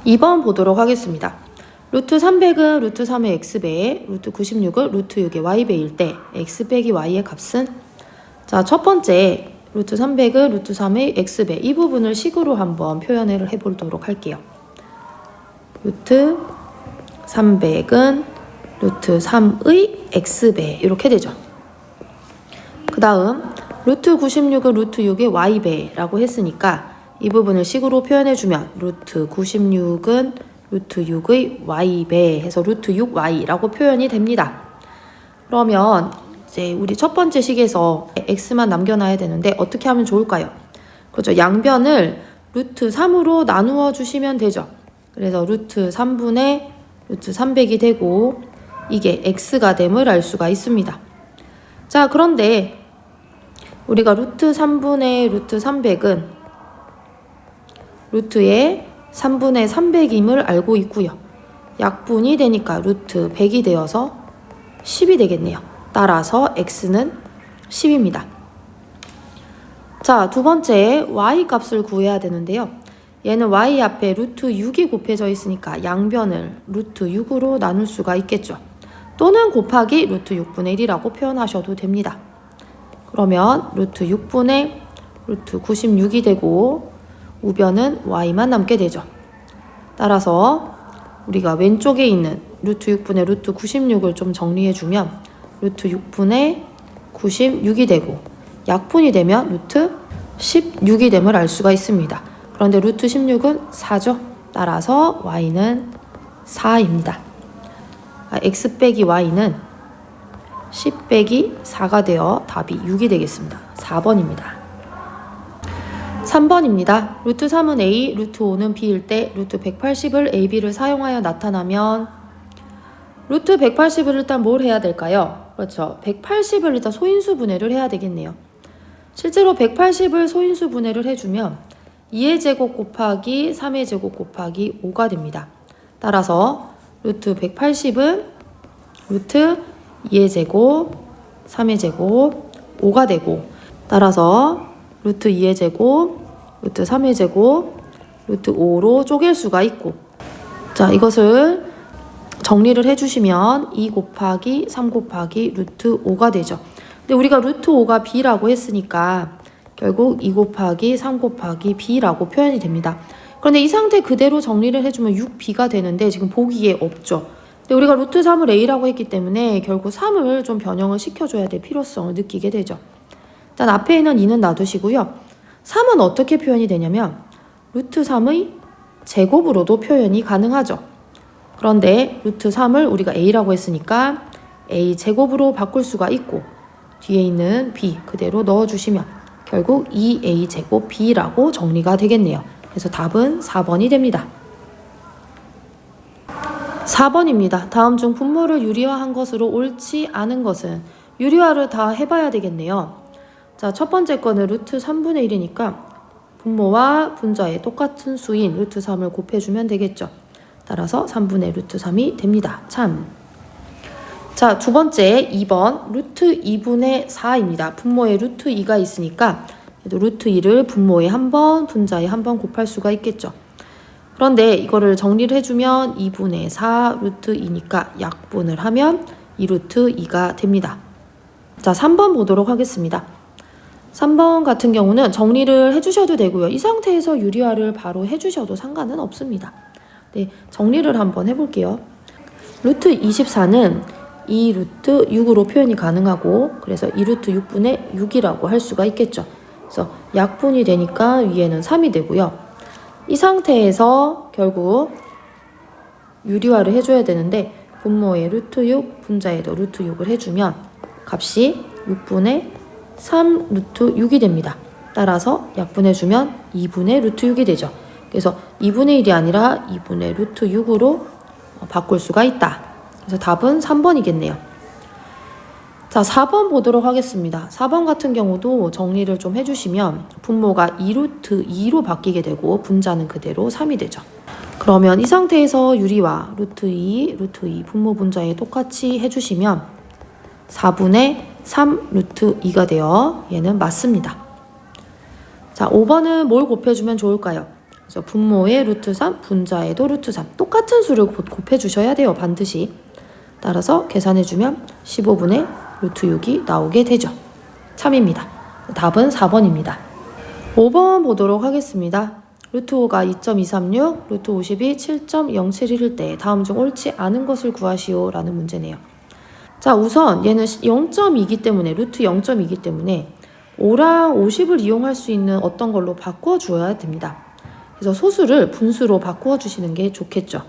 2번 보도록 하겠습니다. 루트 300은 루트 3의 x배, 루트 96은 루트 6의 y배일 때 x 빼기 y의 값은? 자, 첫 번째 루트 300은 루트 3의 x배, 이 부분을 식으로 한번 표현을 해보도록 할게요. 루트 300은 루트 3의 x배, 이렇게 되죠. 그 다음 루트 96은 루트 6의 y배라고 했으니까 이 부분을 식으로 표현해주면 루트 96은 루트 6의 y배 해서 루트 6y라고 표현이 됩니다. 그러면 이제 우리 첫 번째 식에서 x만 남겨놔야 되는데 어떻게 하면 좋을까요? 그렇죠. 양변을 루트 3으로 나누어 주시면 되죠. 그래서 루트 3분의 루트 300이 되고 이게 x가 됨을 알 수가 있습니다. 자, 그런데 우리가 루트 3분의 루트 300은 루트의 3분의 300임을 알고 있고요. 약분이 되니까 루트 100이 되어서 10이 되겠네요. 따라서 x는 10입니다. 자, 두 번째 y 값을 구해야 되는데요. 얘는 y 앞에 루트 6이 곱해져 있으니까 양변을 루트 6으로 나눌 수가 있겠죠. 또는 곱하기 루트 6분의 1이라고 표현하셔도 됩니다. 그러면 루트 6분의 루트 96이 되고 우변은 y만 남게 되죠. 따라서 우리가 왼쪽에 있는 루트 6분의 루트 96을 좀 정리해주면 루트 6분의 96이 되고 약분이 되면 루트 16이 됨을 알 수가 있습니다. 그런데 루트 16은 4죠. 따라서 y는 4입니다. x 빼기 y는 10 빼기 4가 되어 답이 6이 되겠습니다. 4번입니다. 3번입니다. 루트 3은 A, 루트 5는 B일 때 루트 180을 A, B를 사용하여 나타나면 루트 180을 일단 뭘 해야 될까요? 그렇죠. 180을 일단 소인수 분해를 해야 되겠네요. 실제로 180을 소인수 분해를 해주면 2의 제곱 곱하기 3의 제곱 곱하기 5가 됩니다. 따라서 루트 180은 루트 2의 제곱, 3의 제곱, 5가 되고 따라서 루트 2의 제곱, 루트 3의 제곱, 루트 5로 쪼갤 수가 있고 자, 이것을 정리를 해주시면 2 곱하기 3 곱하기 루트 5가 되죠. 근데 우리가 루트 5가 b라고 했으니까 결국 2 곱하기 3 곱하기 b라고 표현이 됩니다. 그런데 이 상태 그대로 정리를 해주면 6b가 되는데 지금 보기에 없죠. 근데 우리가 루트 3을 a라고 했기 때문에 결국 3을 좀 변형을 시켜줘야 될 필요성을 느끼게 되죠. 일단 앞에 있는 2는 놔두시고요. 3은 어떻게 표현이 되냐면 루트 3의 제곱으로도 표현이 가능하죠. 그런데 루트 3을 우리가 a라고 했으니까 a 제곱으로 바꿀 수가 있고 뒤에 있는 b 그대로 넣어주시면 결국 2a 제곱 b라고 정리가 되겠네요. 그래서 답은 4번이 됩니다. 4번입니다. 다음 중 분모를 유리화한 것으로 옳지 않은 것은 유리화를 다 해봐야 되겠네요. 자, 첫 번째 거는 루트 3분의 1이니까 분모와 분자의 똑같은 수인 루트 3을 곱해주면 되겠죠. 따라서 3분의 루트 3이 됩니다. 참. 자, 두 번째 2번 루트 2분의 4입니다. 분모에 루트 2가 있으니까 루트 2를 분모에 한 번, 분자에 한 번 곱할 수가 있겠죠. 그런데 이거를 정리를 해주면 2분의 4 루트 2니까 약분을 하면 2 루트 2가 됩니다. 자, 3번 보도록 하겠습니다. 3번 같은 경우는 정리를 해주셔도 되고요. 이 상태에서 유리화를 바로 해주셔도 상관은 없습니다. 네, 정리를 한번 해볼게요. 루트 24는 2 루트 6으로 표현이 가능하고 그래서 2 루트 6분의 6이라고 할 수가 있겠죠. 그래서 약분이 되니까 위에는 3이 되고요. 이 상태에서 결국 유리화를 해줘야 되는데 분모에 루트 6, 분자에도 루트 6을 해주면 값이 6분의 3 루트 6이 됩니다. 따라서 약분해주면 2분의 루트 6이 되죠. 그래서 2분의 1이 아니라 2분의 루트 6으로 바꿀 수가 있다. 그래서 답은 3번이겠네요. 자, 4번 보도록 하겠습니다. 4번 같은 경우도 정리를 좀 해주시면 분모가 2 루트 2로 바뀌게 되고 분자는 그대로 3이 되죠. 그러면 이 상태에서 유리화 루트 2, 루트 2 분모 분자에 똑같이 해주시면 4분의 3 루트 2가 되어 얘는 맞습니다. 자, 5번은 뭘 곱해주면 좋을까요? 그래서 분모에 루트 3, 분자에도 루트 3. 똑같은 수를 곱해주셔야 돼요. 반드시. 따라서 계산해주면 15분의 루트 6이 나오게 되죠. 참입니다. 답은 4번입니다. 5번 보도록 하겠습니다. 루트 5가 2.236, 루트 50이 7.071일 때 다음 중 옳지 않은 것을 구하시오 라는 문제네요. 자, 우선 얘는 0.2이기 때문에 루트 0.2이기 때문에 5랑 50을 이용할 수 있는 어떤 걸로 바꿔 주어야 됩니다. 그래서 소수를 분수로 바꾸어 주시는 게 좋겠죠.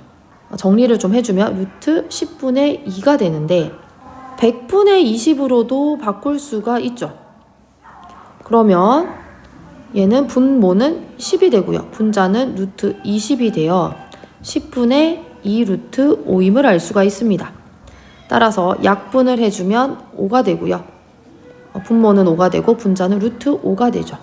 정리를 좀 해주면 루트 10분의 2가 되는데 100분의 20으로도 바꿀 수가 있죠. 그러면 얘는 분모는 10이 되고요. 분자는 루트 20이 되어 10분의 2 루트 5임을 알 수가 있습니다. 따라서 약분을 해주면 5가 되고요. 분모는 5가 되고 분자는 루트 5가 되죠.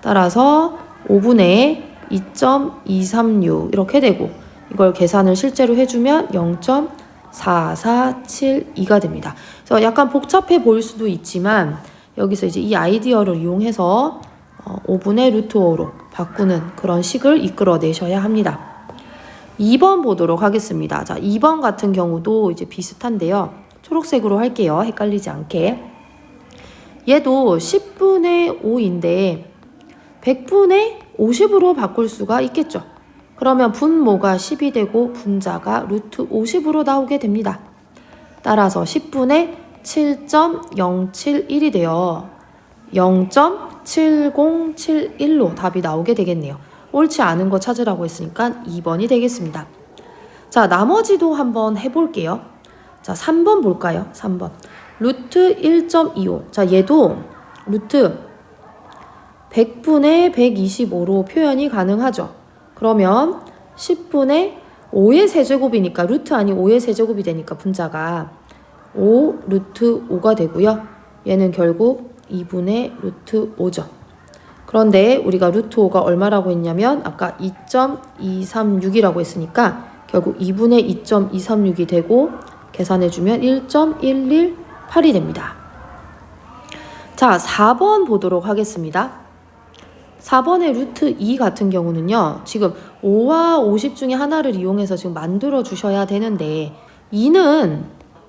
따라서 5분의 2.236 이렇게 되고 이걸 계산을 실제로 해주면 0.4472가 됩니다. 그래서 약간 복잡해 보일 수도 있지만 여기서 이제 이 아이디어를 이용해서 5분의 루트 5로 바꾸는 그런 식을 이끌어내셔야 합니다. 2번 보도록 하겠습니다. 자, 2번 같은 경우도 이제 비슷한데요. 초록색으로 할게요. 헷갈리지 않게. 얘도 10분의 5인데 100분의 50으로 바꿀 수가 있겠죠. 그러면 분모가 10이 되고 분자가 루트 50으로 나오게 됩니다. 따라서 10분의 7.071이 되어 0.7071로 답이 나오게 되겠네요. 옳지 않은 거 찾으라고 했으니까 2번이 되겠습니다. 자, 나머지도 한번 해볼게요. 자, 3번 볼까요? 3번. 루트 1.25. 자, 얘도 루트 100분의 125로 표현이 가능하죠. 그러면 10분의 5의 세제곱이니까 루트 아닌 5의 세제곱이 되니까 분자가 5 루트 5가 되고요. 얘는 결국 2분의 루트 5죠. 그런데 우리가 루트 5가 얼마라고 했냐면 아까 2.236이라고 했으니까 결국 2분의 2.236이 되고 계산해주면 1.118이 됩니다. 자, 4번 보도록 하겠습니다. 4번의 루트 2 같은 경우는요. 지금 5와 50 중에 하나를 이용해서 지금 만들어 주셔야 되는데 2는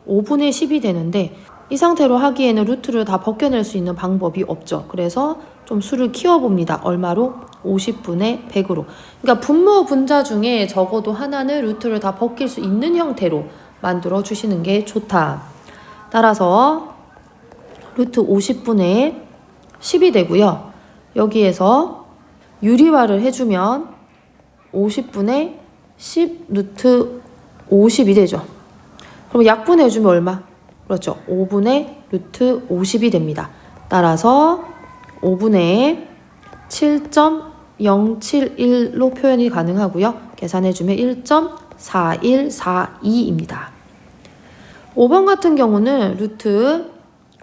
5분의 10이 되는데 이 상태로 하기에는 루트를 다 벗겨낼 수 있는 방법이 없죠. 그래서 좀 수를 키워봅니다. 얼마로? 50분의 100으로. 그러니까 분모 분자 중에 적어도 하나는 루트를 다 벗길 수 있는 형태로 만들어 주시는 게 좋다. 따라서 루트 50분의 10이 되고요. 여기에서 유리화를 해주면 50분의 10 루트 50이 되죠. 그럼 약분해주면 얼마? 그렇죠. 5분의 루트 50이 됩니다. 따라서 5분의 7.071로 표현이 가능하고요. 계산해주면 1.4142입니다. 5번 같은 경우는 루트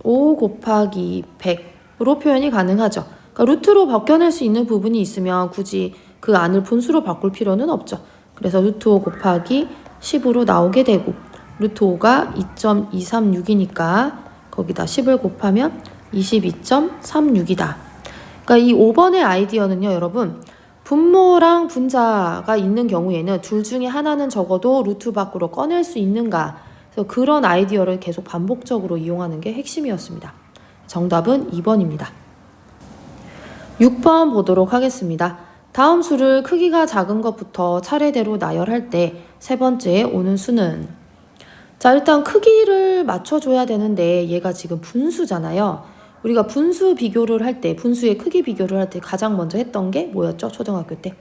5 곱하기 100으로 표현이 가능하죠. 그러니까 루트로 벗겨낼 수 있는 부분이 있으면 굳이 그 안을 분수로 바꿀 필요는 없죠. 그래서 루트 5 곱하기 10으로 나오게 되고 루트 5가 2.236이니까 거기다 10을 곱하면 22.36이다. 그러니까 이 5번의 아이디어는요, 여러분. 분모랑 분자가 있는 경우에는 둘 중에 하나는 적어도 루트 밖으로 꺼낼 수 있는가. 그래서 그런 아이디어를 계속 반복적으로 이용하는 게 핵심이었습니다. 정답은 2번입니다. 6번 보도록 하겠습니다. 다음 수를 크기가 작은 것부터 차례대로 나열할 때 세 번째에 오는 수는 자, 일단 크기를 맞춰줘야 되는데 얘가 지금 분수잖아요. 우리가 분수 비교를 할 때, 분수의 크기 비교를 할 때 가장 먼저 했던 게 뭐였죠? 초등학교 때.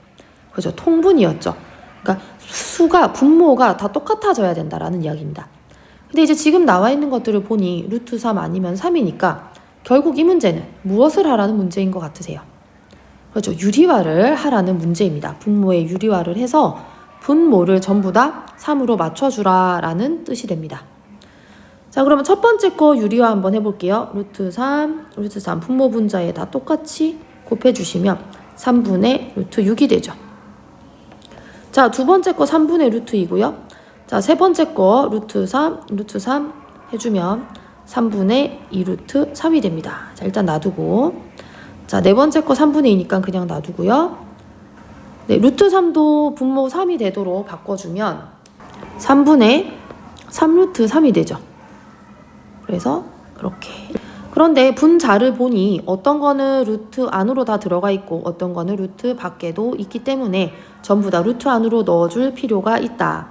그죠? 통분이었죠. 그러니까 수가, 분모가 다 똑같아져야 된다라는 이야기입니다. 근데 이제 지금 나와 있는 것들을 보니 루트 3 아니면 3이니까 결국 이 문제는 무엇을 하라는 문제인 것 같으세요? 그렇죠. 유리화를 하라는 문제입니다. 분모의 유리화를 해서 분모를 전부 다 3으로 맞춰주라 라는 뜻이 됩니다. 자, 그러면 첫 번째 거 유리화 한번 해볼게요. 루트 3 분모 분자에 다 똑같이 곱해주시면 3분의 루트 6이 되죠. 자, 두 번째 거 3분의 루트 2고요. 자, 세 번째 거 루트 3 해주면 3분의 2 루트 3이 됩니다. 자, 일단 놔두고 자, 네 번째 거 3분의 2니까 그냥 놔두고요. 네, 루트 3도 분모 3이 되도록 바꿔주면 3분의 3루트 3이 되죠. 그래서 이렇게. 그런데 분자를 보니 어떤 거는 루트 안으로 다 들어가 있고 어떤 거는 루트 밖에도 있기 때문에 전부 다 루트 안으로 넣어줄 필요가 있다.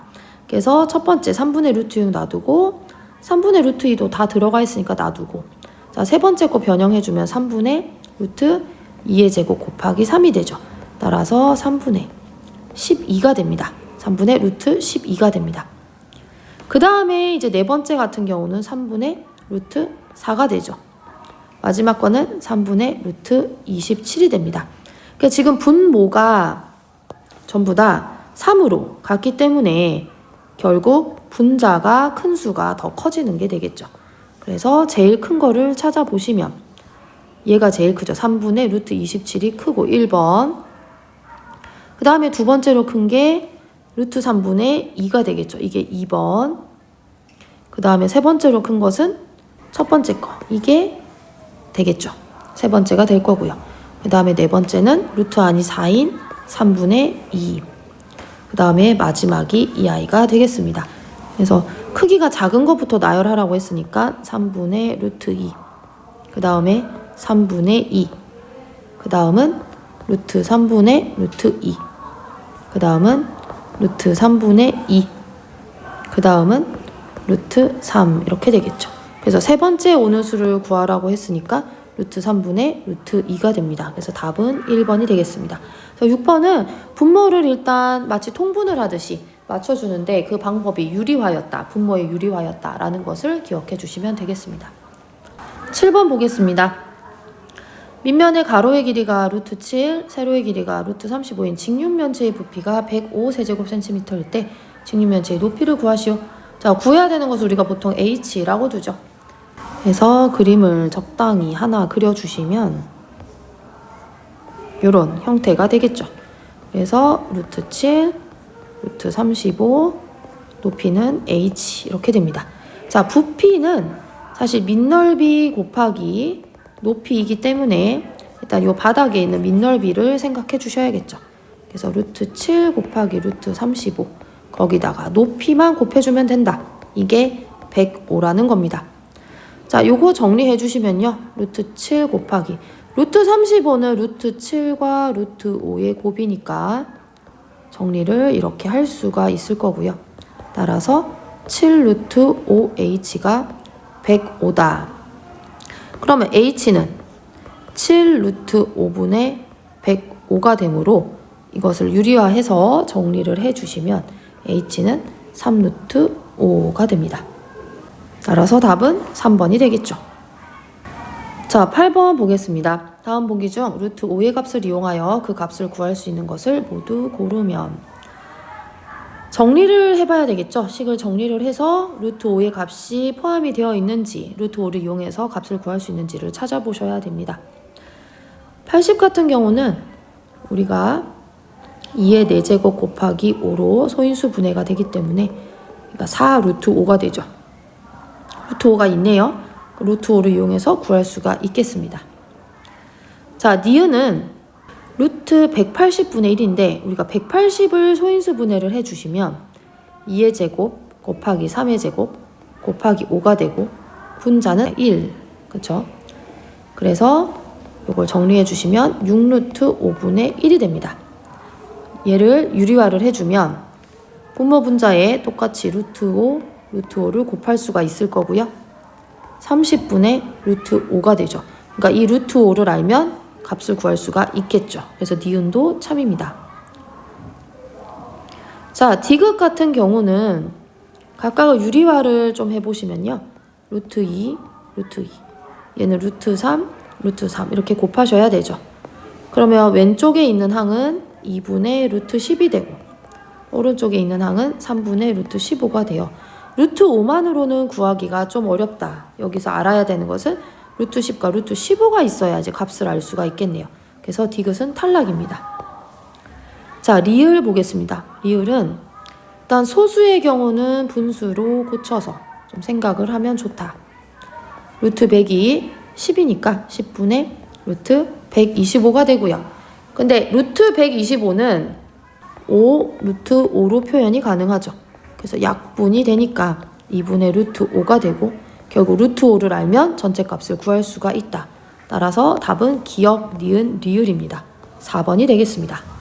그래서 첫 번째 3분의 루트 6 놔두고 3분의 루트 2도 다 들어가 있으니까 놔두고, 자, 세 번째 거 변형해주면 3분의 루트 2의 제곱 곱하기 3이 되죠. 따라서 3분의 12가 됩니다. 3분의 루트 12가 됩니다. 그 다음에 이제 네 번째 같은 경우는 3분의 루트 4가 되죠. 마지막 거는 3분의 루트 27이 됩니다. 그러니까 지금 분모가 전부 다 3으로 같기 때문에 결국 분자가 큰 수가 더 커지는 게 되겠죠. 그래서 제일 큰 거를 찾아보시면 얘가 제일 크죠. 3분의 루트 27이 크고 1번. 그 다음에 두 번째로 큰 게 루트 3분의 2가 되겠죠. 이게 2번. 그 다음에 세 번째로 큰 것은 첫 번째 거. 이게 되겠죠. 세 번째가 될 거고요. 그 다음에 네 번째는 루트 안이 4인 3분의 2. 그 다음에 마지막이 이 아이가 되겠습니다. 그래서 크기가 작은 것부터 나열하라고 했으니까 3분의 루트 2. 그 다음에 3분의 2. 그 다음은 루트 3분의 루트 2. 그 다음은 루트 3분의 2. 그 다음은 루트 3. 이렇게 되겠죠. 그래서 세 번째 오는 수를 구하라고 했으니까 루트 3분의 루트 2가 됩니다. 그래서 답은 1번이 되겠습니다. 그래서 6번은 분모를 일단 마치 통분을 하듯이 맞춰주는데 그 방법이 유리화였다. 분모의 유리화였다라는 것을 기억해 주시면 되겠습니다. 7번 보겠습니다. 밑면의 가로의 길이가 루트 7, 세로의 길이가 루트 35인 직육면체의 부피가 105세제곱cm일 때 직육면체의 높이를 구하시오. 자, 구해야 되는 것을 우리가 보통 h라고 두죠. 그래서 그림을 적당히 하나 그려주시면 이런 형태가 되겠죠. 그래서 루트 7, 루트 35, 높이는 h 이렇게 됩니다. 자, 부피는 사실 밑넓이 곱하기 높이이기 때문에 일단 이 바닥에 있는 밑넓이를 생각해 주셔야겠죠. 그래서 루트 7 곱하기 루트 35 거기다가 높이만 곱해주면 된다. 이게 105라는 겁니다. 자, 요거 정리해 주시면요. 루트 7 곱하기 루트 35는 루트 7과 루트 5의 곱이니까 정리를 이렇게 할 수가 있을 거고요. 따라서 7 루트 5h가 105다. 그러면 h는 7 루트 5분의 105가 되므로 이것을 유리화해서 정리를 해주시면 h는 3 루트 5가 됩니다. 따라서 답은 3번이 되겠죠. 자, 8번 보겠습니다. 다음 보기 중 루트 5의 값을 이용하여 그 값을 구할 수 있는 것을 모두 고르면, 정리를 해봐야 되겠죠. 식을 정리를 해서 루트 5의 값이 포함이 되어 있는지, 루트 5를 이용해서 값을 구할 수 있는지를 찾아보셔야 됩니다. 80 같은 경우는 우리가 2의 4제곱 곱하기 5로 소인수 분해가 되기 때문에 4 루트 5가 되죠. 루트 5가 있네요. 루트 5를 이용해서 구할 수가 있겠습니다. 자, 니은은 루트 180분의 1인데 우리가 180을 소인수 분해를 해주시면 2의 제곱 곱하기 3의 제곱 곱하기 5가 되고 분자는 1. 그쵸? 그래서 이걸 정리해 주시면 6루트 5분의 1이 됩니다. 얘를 유리화를 해주면 분모 분자에 똑같이 루트 5, 루트 5를 곱할 수가 있을 거고요. 30분의 루트 5가 되죠. 그러니까 이 루트 5를 알면 값을 구할 수가 있겠죠. 그래서 니은도 참입니다. 자, 디귿 같은 경우는 각각의 유리화를 좀 해보시면요. 루트 2, 루트 2. 얘는 루트 3, 루트 3 이렇게 곱하셔야 되죠. 그러면 왼쪽에 있는 항은 2분의 루트 10이 되고 오른쪽에 있는 항은 3분의 루트 15가 돼요. 루트 5만으로는 구하기가 좀 어렵다. 여기서 알아야 되는 것은 루트 10과 루트 15가 있어야지 값을 알 수가 있겠네요. 그래서 디귿은 탈락입니다. 자, 리을 보겠습니다. 리을은 일단 소수의 경우는 분수로 고쳐서 좀 생각을 하면 좋다. 루트 100이 10이니까 10분의 루트 125가 되고요. 근데 루트 125는 5 루트 5로 표현이 가능하죠. 그래서 약분이 되니까 2분의 루트 5가 되고 결국 루트 5를 알면 전체 값을 구할 수가 있다. 따라서 답은 기역, 니은, 리을입니다. 4번이 되겠습니다.